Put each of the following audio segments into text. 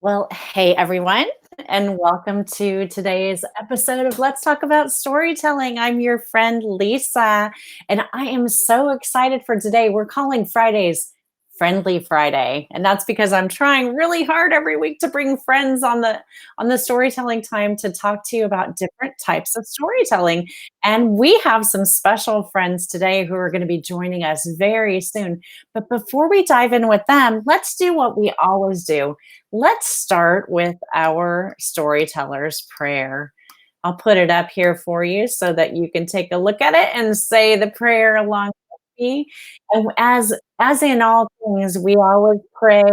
Well, hey everyone, and welcome to today's episode of Let's Talk About Storytelling. I'm your friend Lisa, and I am so excited for today. We're calling Fridays Friendly Friday, and that's because I'm trying really hard every week to bring friends on the storytelling time to talk to you about different types of storytelling. And we have some special friends today who are going to be joining us very soon. But before we dive in with them, let's do what we always do. Let's start with our storyteller's prayer. I'll put it up here for you so that you can take a look at it and say the prayer along with me. And as in all things, we always pray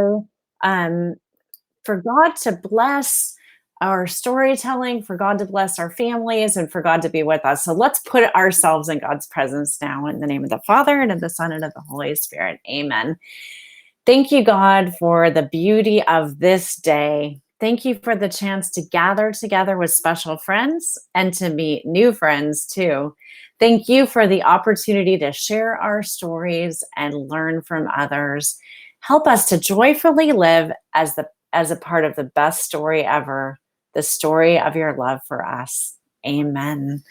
um, for God to bless our storytelling, for God to bless our families, and for God to be with us. So let's put ourselves in God's presence now in the name of the Father and of the Son and of the Holy Spirit. Amen. Thank you, God, for the beauty of this day. Thank you for the chance to gather together with special friends and to meet new friends too. Thank you for the opportunity to share our stories and learn from others. Help us to joyfully live as a part of the best story ever, the story of your love for us. Amen.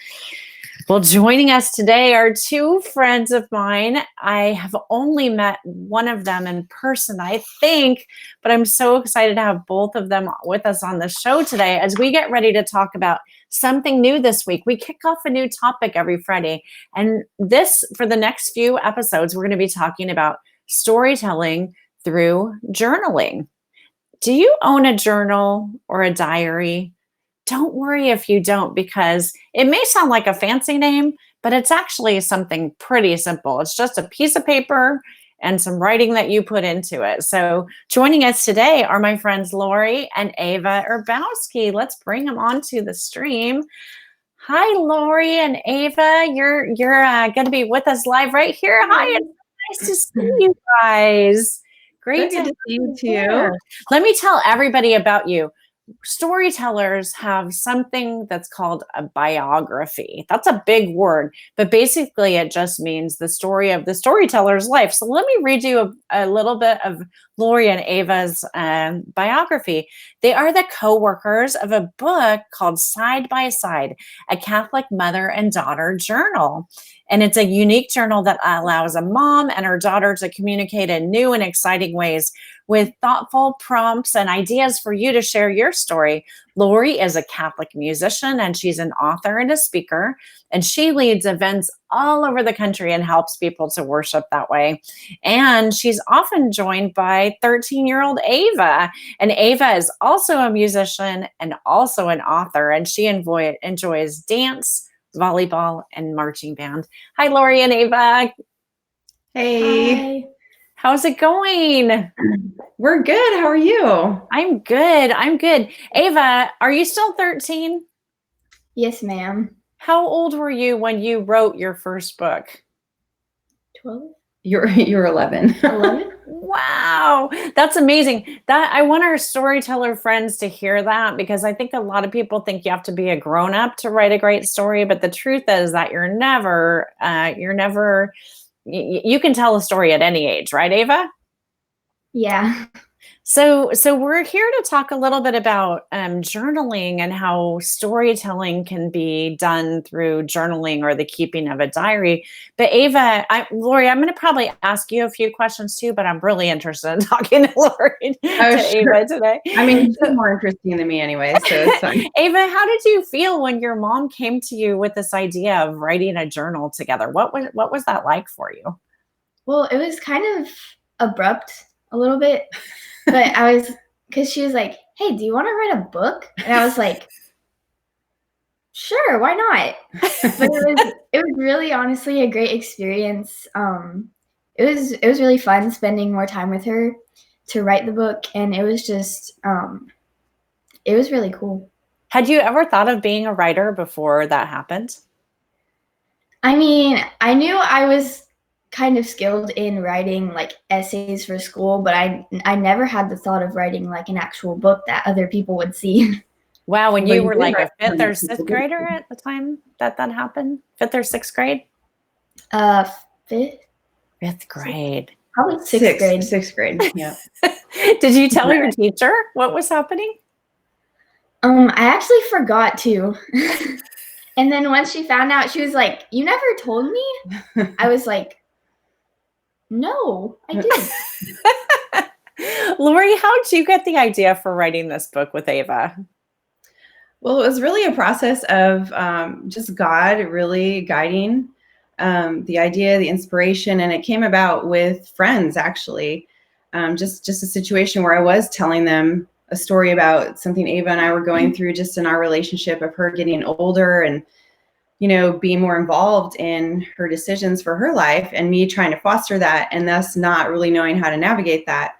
Well, joining us today are two friends of mine. I have only met one of them in person, I think, but I'm so excited to have both of them with us on the show today as we get ready to talk about something new this week. We kick off a new topic every Friday. And for the next few episodes, we're going to be talking about storytelling through journaling. Do you own a journal or a diary? Don't worry if you don't, because it may sound like a fancy name, but it's actually something pretty simple. It's just a piece of paper and some writing that you put into it. So joining us today are my friends Lori and Ava Ubowski. Let's bring them onto the stream. Hi, Lori and Ava. You're going to be with us live right here. Hi, it's nice to see you guys. Great So good to to see you have you here. too. Let me tell everybody about you. Storytellers have something that's called a biography. That's a big word, but basically it just means the story of the storyteller's life. So let me read you a little bit of Lori and Ava's biography. They are the co-workers of a book called Side by Side, a Catholic mother and daughter journal. And it's a unique journal that allows a mom and her daughter to communicate in new and exciting ways with thoughtful prompts and ideas for you to share your story. Lori is a Catholic musician and she's an author and a speaker, and she leads events all over the country and helps people to worship that way. And she's often joined by 13-year-old Ava. And Ava is also a musician and also an author, and she enjoys dance, volleyball, and marching band. Hi, Lori and Ava. Hey, Hi. How's it going? we're good. How are you? I'm good. I'm good. Ava, are you still 13? Yes, ma'am. How old were you when you wrote your first book? 12? You're 11. 11? Wow, that's amazing. That I want our storyteller friends to hear that, because I think a lot of people think you have to be a grown up to write a great story, but the truth is that you can tell a story at any age, right, Ava? Yeah. So we're here to talk a little bit about journaling and how storytelling can be done through journaling or the keeping of a diary. But Ava, Lori, I'm going to probably ask you a few questions too, but I'm really interested in talking to Lori to Sure. Ava today. I mean, she's more interesting than me anyway, so it's fine. Ava, how did you feel when your mom came to you with this idea of writing a journal together? What was that like for you? Well, it was kind of abrupt a little bit, but because she was like, hey, do you want to write a book? And I was like, sure, why not? But it was really honestly a great experience. It was really fun spending more time with her to write the book, and it was just it was really cool. Had you ever thought of being a writer before that happened? I mean, I knew I was kind of skilled in writing like essays for school, but I never had the thought of writing like an actual book that other people would see. Wow, when But you you were did like write a fifth one or that people sixth did grader see. at the time that happened? Fifth or sixth grade? Fifth. Fifth grade. Probably sixth grade. Sixth grade. Yeah. Did you tell your teacher what was happening? I actually forgot to. And then once she found out, she was like, "You never told me?" I was like, "No, I did." Lori, how did you get the idea for writing this book with Ava? Well, it was really a process of just God really guiding the idea, the inspiration, and it came about with friends, actually. Just a situation where I was telling them a story about something Ava and I were going through just in our relationship of her getting older and, being more involved in her decisions for her life and me trying to foster that and thus not really knowing how to navigate that.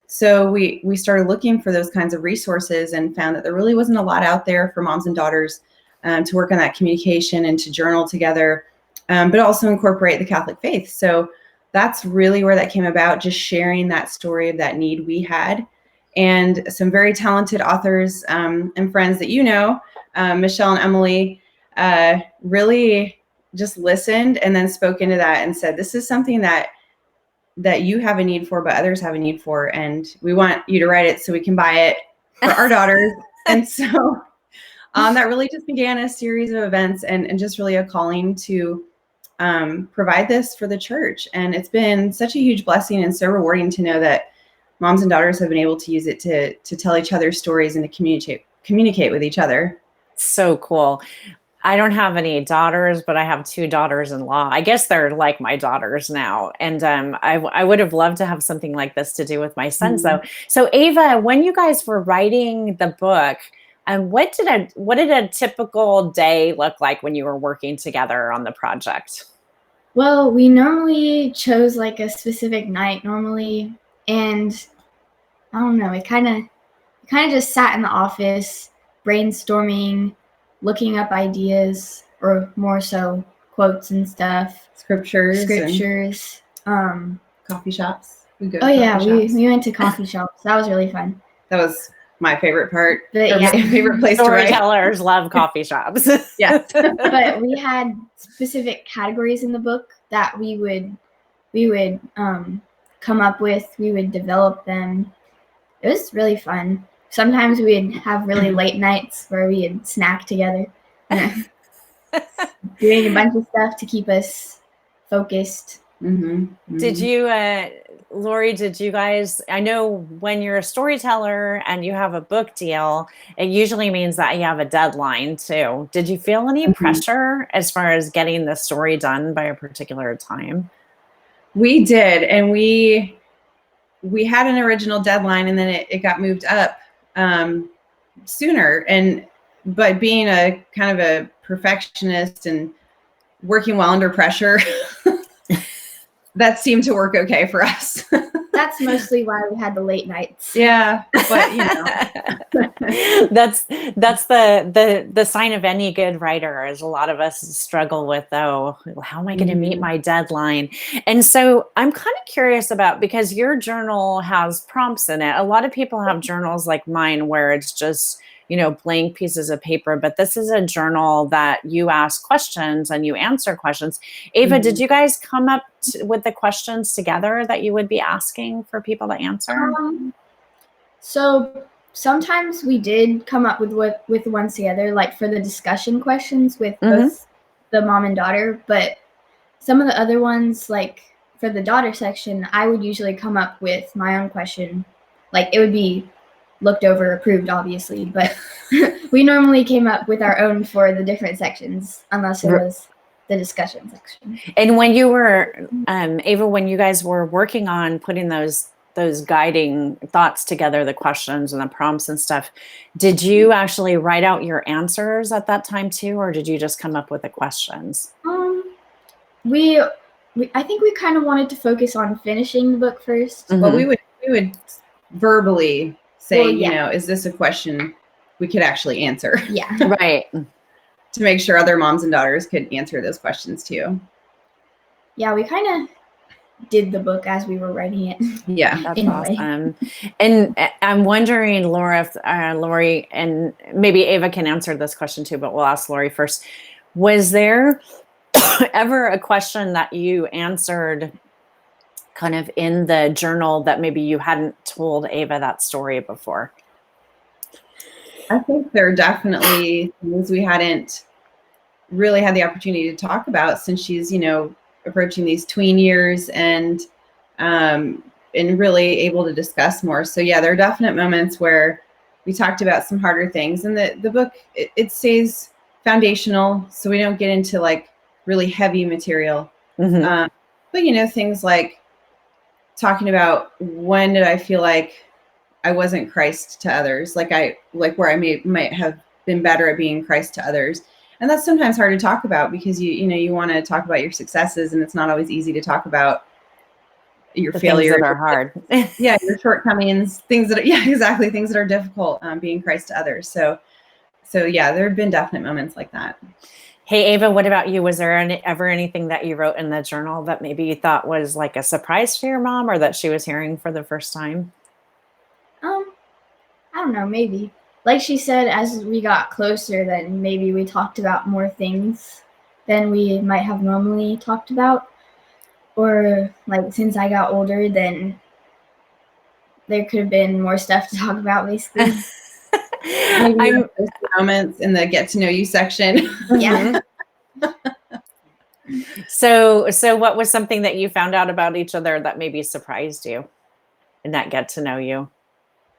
So we started looking for those kinds of resources and found that there really wasn't a lot out there for moms and daughters to work on that communication and to journal together, but also incorporate the Catholic faith. So that's really where that came about, just sharing that story of that need we had. And some very talented authors and friends that Michelle and Emily, really just listened and then spoke into that and said, this is something that you have a need for, but others have a need for. And we want you to write it so we can buy it for our daughters. And so that really just began a series of events and just really a calling to provide this for the church. And it's been such a huge blessing and so rewarding to know that moms and daughters have been able to use it to tell each other stories and to communicate with each other. So cool. I don't have any daughters, but I have 2 daughters-in-law. I guess they're like my daughters now. And I would have loved to have something like this to do with my sons, though. So Ava, when you guys were writing the book, what did a typical day look like when you were working together on the project? Well, we normally chose like a specific night normally, and I don't know, it kind of just sat in the office brainstorming, looking up ideas, or more so quotes and stuff. Scriptures. Coffee shops. We went to coffee shops. That was really fun. That was my favorite part. But my favorite place to write. Storytellers love coffee shops. Yes. But we had specific categories in the book that we would come up with. We would develop them. It was really fun. Sometimes we'd have really late nights where we'd snack together, doing a bunch of stuff to keep us focused. Did you, Lori, did you guys, I know when you're a storyteller and you have a book deal, it usually means that you have a deadline too. Did you feel any pressure as far as getting the story done by a particular time? We did. And we had an original deadline and then it got moved up sooner. But being a kind of a perfectionist and working well under pressure, that seemed to work okay for us. That's mostly why we had the late nights. Yeah, but that's the sign of any good writer, as a lot of us struggle with, though. How am I going to meet my deadline? And so I'm kind of curious about, because your journal has prompts in it. A lot of people have journals like mine where it's just, blank pieces of paper, but this is a journal that you ask questions and you answer questions. Ava, did you guys come up with the questions together that you would be asking for people to answer? So sometimes we did come up with ones together, like for the discussion questions with both the mom and daughter, but some of the other ones, like for the daughter section, I would usually come up with my own question. Like it would be looked over, approved, obviously, but we normally came up with our own for the different sections, unless it was the discussion section. And when you were, Ava, when you guys were working on putting those guiding thoughts together, the questions and the prompts and stuff, did you actually write out your answers at that time too, or did you just come up with the questions? I think we kind of wanted to focus on finishing the book first. But we would verbally say, is this a question we could actually answer? Yeah. Right. To make sure other moms and daughters could answer those questions too. Yeah, we kind of did the book as we were writing it. Yeah. That's awesome. And I'm wondering, Lori, and maybe Ava can answer this question too, but we'll ask Lori first. Was there ever a question that you answered kind of in the journal that maybe you hadn't told Ava that story before? I think there are definitely things we hadn't really had the opportunity to talk about since she's, approaching these tween years and really able to discuss more. So yeah, there are definite moments where we talked about some harder things, and the book, it stays foundational, so we don't get into like really heavy material. Mm-hmm. But things like talking about when did I feel like I wasn't Christ to others, like where I might have been better at being Christ to others. And that's sometimes hard to talk about because you want to talk about your successes, and it's not always easy to talk about your failures that are hard. Yeah, your shortcomings, things that are difficult, being Christ to others. So yeah, there have been definite moments like that. Hey, Ava, what about you? Was there ever anything that you wrote in the journal that maybe you thought was like a surprise to your mom, or that she was hearing for the first time? I don't know, maybe. Like she said, as we got closer, then maybe we talked about more things than we might have normally talked about. Or like since I got older, then there could have been more stuff to talk about, basically. Maybe those moments in the get to know you section. Yeah. So what was something that you found out about each other that maybe surprised you in that get to know you?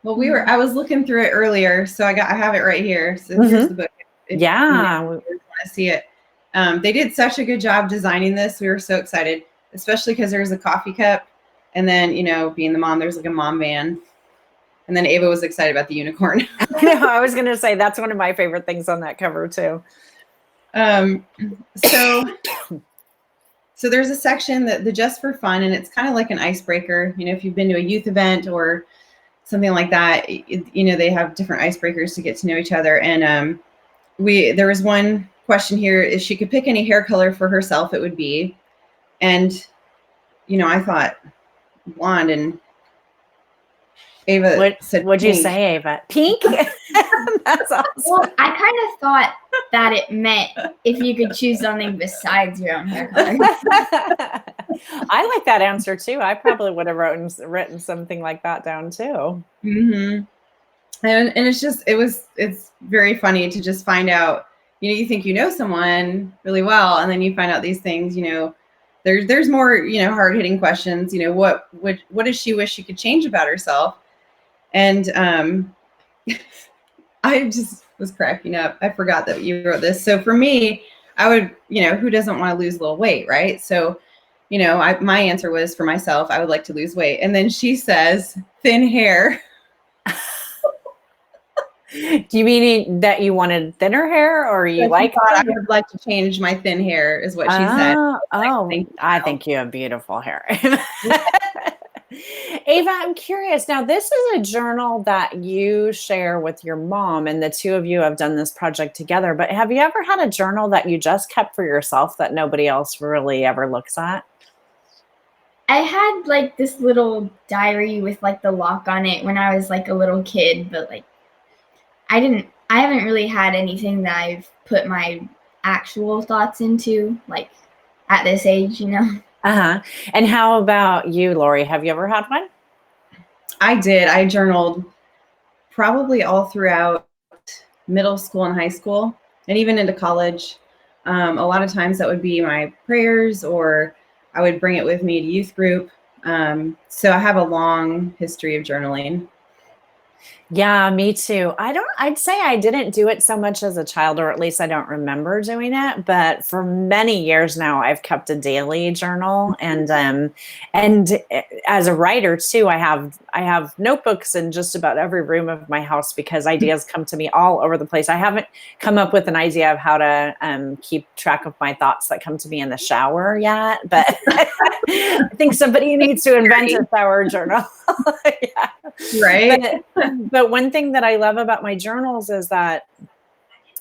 Well, I was looking through it earlier, so I have it right here. So here's the book. If you want to see it. They did such a good job designing this. We were so excited, especially because there's a coffee cup, and then being the mom, there's like a mom van, and then Ava was excited about the unicorn. I was going to say that's one of my favorite things on that cover too. So there's a section that the just for fun, and it's kind of like an icebreaker. If you've been to a youth event or something like that, they have different icebreakers to get to know each other. And there was one question here: if she could pick any hair color for herself, it would be. And I thought blonde, and Ava said, "What'd you say, Ava? Pink?" That's awesome. Well, I kind of thought that it meant if you could choose something besides your own hair color. I like that answer too. I probably would have written something like that down too. Mm-hmm. And it's very funny to just find out. You think someone really well, and then you find out these things. There's more hard hitting questions. What does she wish she could change about herself? And I just was cracking up. I forgot that you wrote this. So for me, I would, who doesn't want to lose a little weight, right? So, my answer was for myself, I would like to lose weight. And then she says, thin hair. Do you mean that you wanted thinner hair, or you like? I would like to change my thin hair, is what she said. I think you have beautiful hair. Ava, I'm curious. Now, this is a journal that you share with your mom, and the two of you have done this project together. But have you ever had a journal that you just kept for yourself that nobody else really ever looks at? I had like this little diary with like the lock on it when I was like a little kid, but like I haven't really had anything that I've put my actual thoughts into, like at this age, Uh-huh. And how about you, Lori? Have you ever had one? I did. I journaled probably all throughout middle school and high school, and even into college. A lot of times that would be my prayers, or I would bring it with me to youth group. So I have a long history of journaling. Yeah, me too. I'd say I didn't do it so much as a child, or at least I don't remember doing it. But for many years now, I've kept a daily journal, and as a writer too, I have notebooks in just about every room of my house because ideas come to me all over the place. I haven't come up with an idea of how to keep track of my thoughts that come to me in the shower yet, but I think somebody needs to invent a shower journal. Yeah. Right. But one thing that I love about my journals is that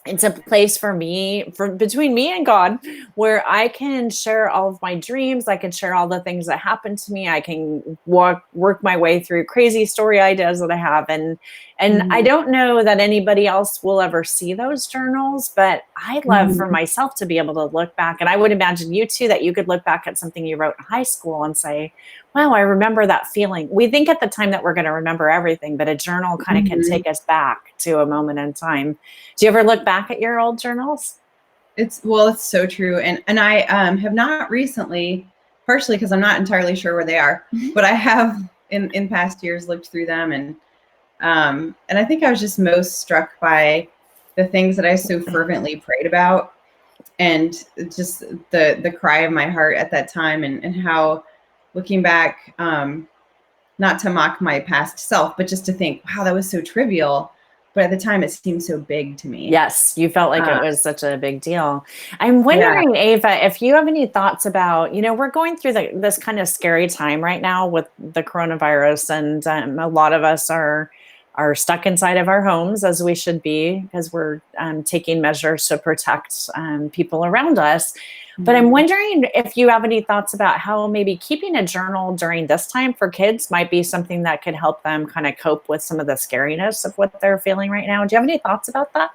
it's a place for me, between me and God, where I can share all of my dreams. I can share all the things that happen to me. I can work my way through crazy story ideas that I have. And And I Mhm. don't know that anybody else will ever see those journals, but I love for Mhm. myself to be able to look back. And I would imagine you too, that you could look back at something you wrote in high school and say, wow, I remember that feeling. We think at the time that we're going to remember everything, but a journal kind of can Mhm. take us back to a moment in time. Do you ever look back at your old journals? It's so true. And I have not recently, partially because I'm not entirely sure where they are, but I have in past years looked through them, and I think I was just most struck by the things that I so fervently prayed about, and just the cry of my heart at that time, and how, looking back, not to mock my past self, but just to think, wow, that was so trivial. But at the time, it seemed so big to me. Yes, you felt like it Uh, was such a big deal. I'm yeah. wondering, Ava, if you have any thoughts about, we're going through this kind of scary time right now with the coronavirus, and a lot of us are stuck inside of our homes, as we should be, because we're taking measures to protect people around us. But I'm Mhm. wondering if you have any thoughts about how maybe keeping a journal during this time for kids might be something that could help them kind of cope with some of the scariness of what they're feeling right now. Do you have any thoughts about that?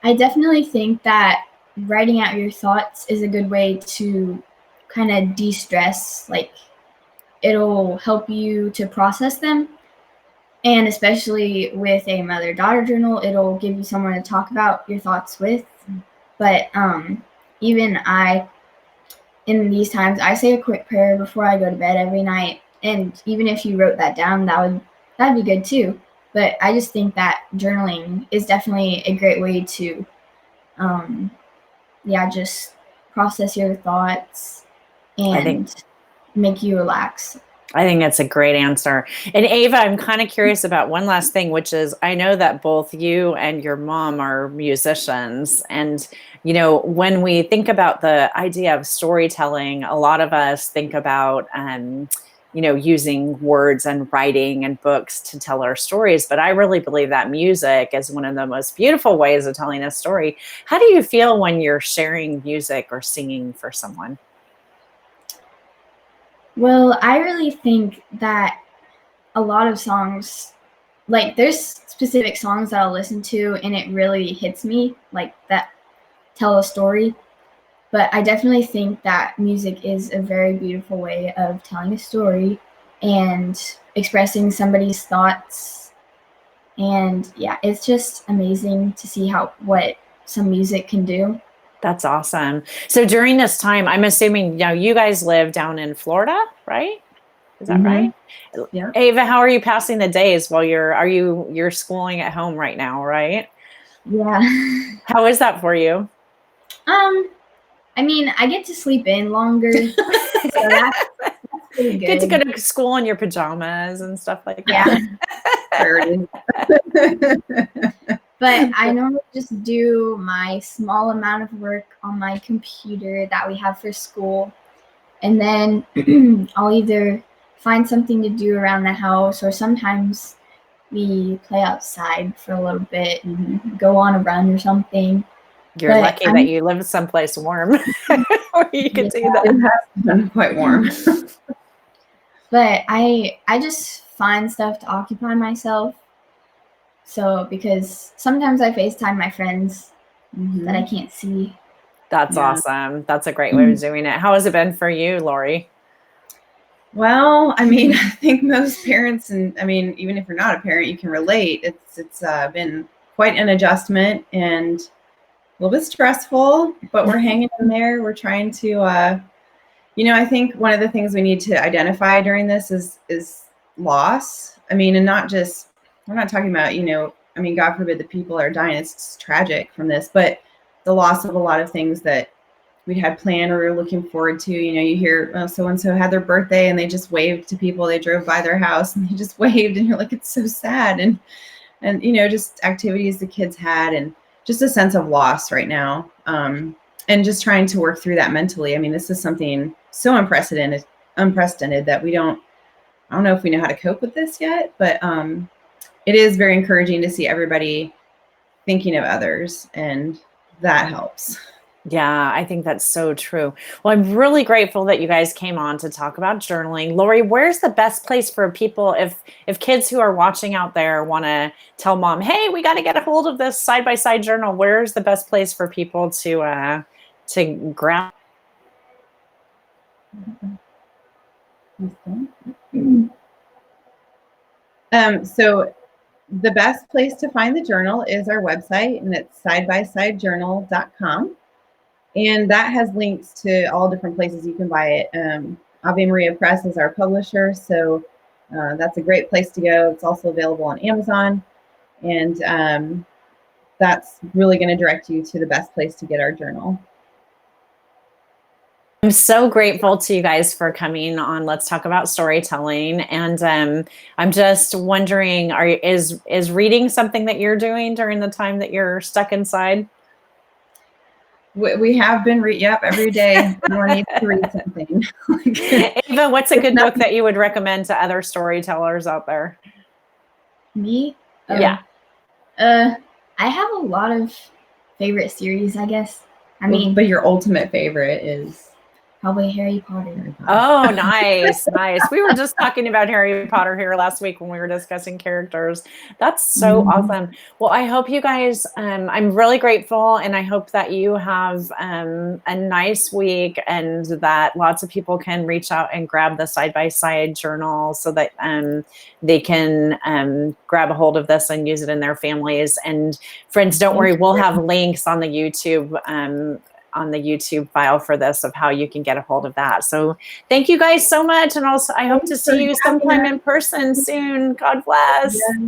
I definitely think that writing out your thoughts is a good way to kind of de-stress. Like, it'll help you to process them. And especially with a mother-daughter journal, it'll give you someone to talk about your thoughts with. But even in these times, I say a quick prayer before I go to bed every night. And even if you wrote that down, that'd be good too. But I just think that journaling is definitely a great way to, um, yeah, just process your thoughts I think and make you relax. I think that's a great answer. And Ava, I'm kind of curious about one last thing, which is I know that both you and your mom are musicians. And, when we think about the idea of storytelling, a lot of us think about, using words and writing and books to tell our stories. But I really believe that music is one of the most beautiful ways of telling a story. How do you feel when you're sharing music or singing for someone? Well, I really think that a lot of songs, like, there's specific songs that I'll listen to and it really hits me, like, that tell a story. But I definitely think that music is a very beautiful way of telling a story and expressing somebody's thoughts. And yeah, it's just amazing to see what some music can do. That's awesome. So during this time, I'm assuming you guys live down in Florida, right? Is that Mhm. right? Yeah. Ava, how are you passing the days while you're schooling at home right now, right? Yeah. How is that for you? um, I mean, I get to sleep in longer, so that's pretty Get to go good. to school in your pajamas and stuff like Yeah. that. Priorities. But I normally just do my small amount of work on my computer that we have for school. And then I'll either find something to do around the house, or sometimes we play outside for a little bit and go on a run or something. You're But lucky that you live someplace warm where you could yeah, do It that. has been quite warm. but I just find stuff to occupy myself. So because sometimes I FaceTime my friends that I Mhm. can't see. That's Yeah. awesome. That's a great way of doing it. How has it been for you, Lori? Well, I mean, I think most parents, and I mean, even if you're not a parent, you can relate. It's been quite an adjustment and a little bit stressful, but we're hanging in there. We're trying to, I think one of the things we need to identify during this is loss. I mean, and not just, we're not talking about, I mean, God forbid the people are dying. It's tragic from this, but the loss of a lot of things that we'd had planned or we were looking forward to. You hear, oh, so and so had their birthday and they just waved to people. They drove by their house and they just waved, and you're like, it's so sad. And just activities the kids had, and just a sense of loss right now. And just trying to work through that mentally. I mean, this is something so unprecedented that I don't know if we know how to cope with this yet, but it is very encouraging to see everybody thinking of others, and that helps. Yeah, I think that's so true. Well, I'm really grateful that you guys came on to talk about journaling. Lori, where's the best place for people if kids who are watching out there want to tell mom, "Hey, we got to get a hold of this side-by-side journal." Where's the best place for people to grab? So the best place to find the journal is our website, and it's sidebysidejournal.com. And that has links to all different places you can buy it. Ave Maria Press is our publisher, so that's a great place to go. It's also available on Amazon, and that's really going to direct you to the best place to get our journal. I'm so grateful to you guys for coming on Let's Talk About Storytelling. And I'm just wondering, is reading something that you're doing during the time that you're stuck inside? We have been every day. More needs to read something. Ava, what's a good book that you would recommend to other storytellers out there? Me? Yeah. I have a lot of favorite series, I guess. I mean, but your ultimate favorite is probably Harry Potter. Oh, nice, nice. We were just talking about Harry Potter here last week when we were discussing characters. That's so awesome. Well, I hope you guys, I'm really grateful, and I hope that you have a nice week, and that lots of people can reach out and grab the side-by-side journal so that they can grab a hold of this and use it in their families. And friends, don't worry, we'll have links on the YouTube file for this of how you can get a hold of that. So thank you guys so much. And also I hope to see you sometime in person soon. God bless. Yes.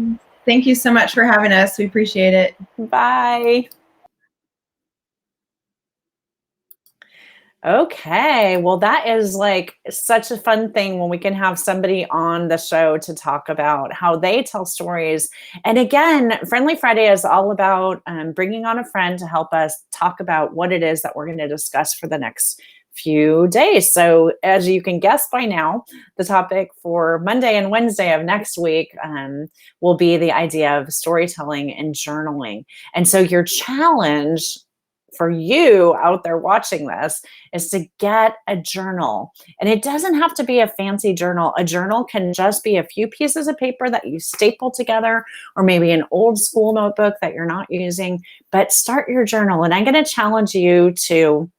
Thank you so much for having us. We appreciate it. Bye. Okay, well, that is like such a fun thing when we can have somebody on the show to talk about how they tell stories. And again, Friendly Friday is all about bringing on a friend to help us talk about what it is that we're going to discuss for the next few days. So as you can guess by now, the topic for Monday and Wednesday of next week will be the idea of storytelling and journaling. And so your challenge for you out there watching this is to get a journal. And it doesn't have to be a fancy journal. A journal can just be a few pieces of paper that you staple together, or maybe an old school notebook that you're not using, but start your journal. And I'm going to challenge you to,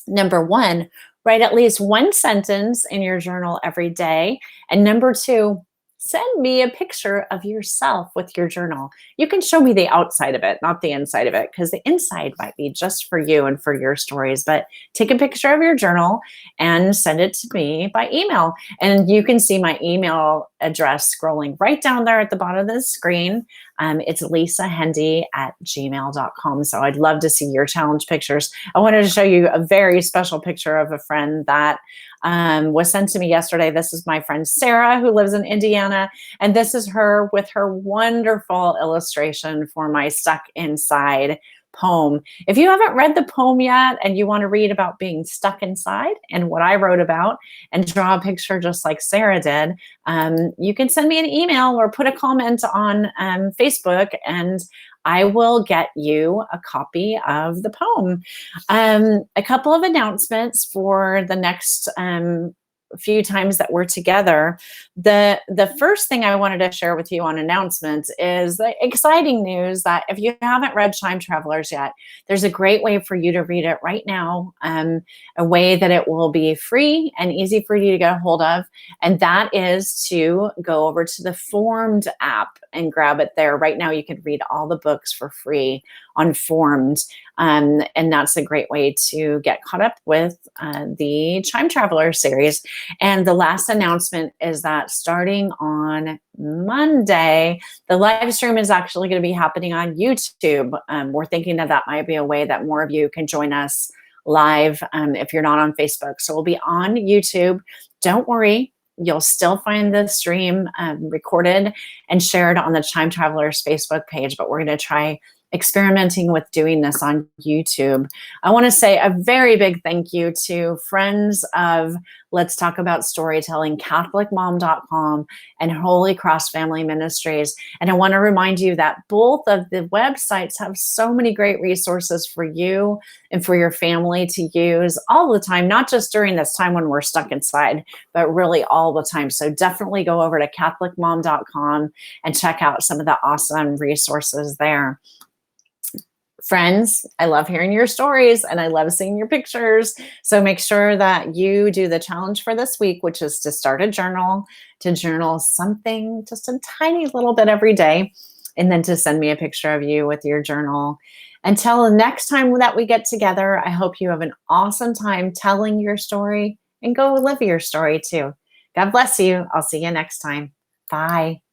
number one, write at least one sentence in your journal every day. And number two, send me a picture of yourself with your journal. You can show me the outside of it, not the inside of it, because the inside might be just for you and for your stories. But take a picture of your journal and send it to me by email. And you can see my email address scrolling right down there at the bottom of the screen. It's lisahendey@gmail.com. So I'd love to see your challenge pictures. I wanted to show you a very special picture of a friend that was sent to me yesterday. This is my friend Sarah, who lives in Indiana, and this is her with her wonderful illustration for my Stuck Inside poem. If you haven't read the poem yet and you want to read about being stuck inside and what I wrote about and draw a picture just like Sarah did, you can send me an email or put a comment on Facebook, and I will get you a copy of the poem. A couple of announcements for the next few times that we're together. The first thing I wanted to share with you on announcements is the exciting news that if you haven't read Time Travelers yet, there's a great way for you to read it right now, a way that it will be free and easy for you to get a hold of, and that is to go over to the Formed app and grab it there. Right now you can read all the books for free on Formed, and that's a great way to get caught up with the Time Traveler series. And the last announcement is that starting on Monday, the live stream is actually going to be happening on YouTube. We're thinking that might be a way that more of you can join us live if you're not on Facebook. So we'll be on YouTube. Don't worry. You'll still find the stream recorded and shared on the Time Travelers Facebook page, but we're going to try experimenting with doing this on YouTube. I want to say a very big thank you to friends of Let's Talk About Storytelling, CatholicMom.com and Holy Cross Family Ministries. And I want to remind you that both of the websites have so many great resources for you and for your family to use all the time, not just during this time when we're stuck inside, but really all the time. So definitely go over to CatholicMom.com and check out some of the awesome resources there. Friends, I love hearing your stories and I love seeing your pictures. So make sure that you do the challenge for this week, which is to start a journal, to journal something, just a tiny little bit every day, and then to send me a picture of you with your journal. Until the next time that we get together, I hope you have an awesome time telling your story and go live your story too. God bless you. I'll see you next time. Bye.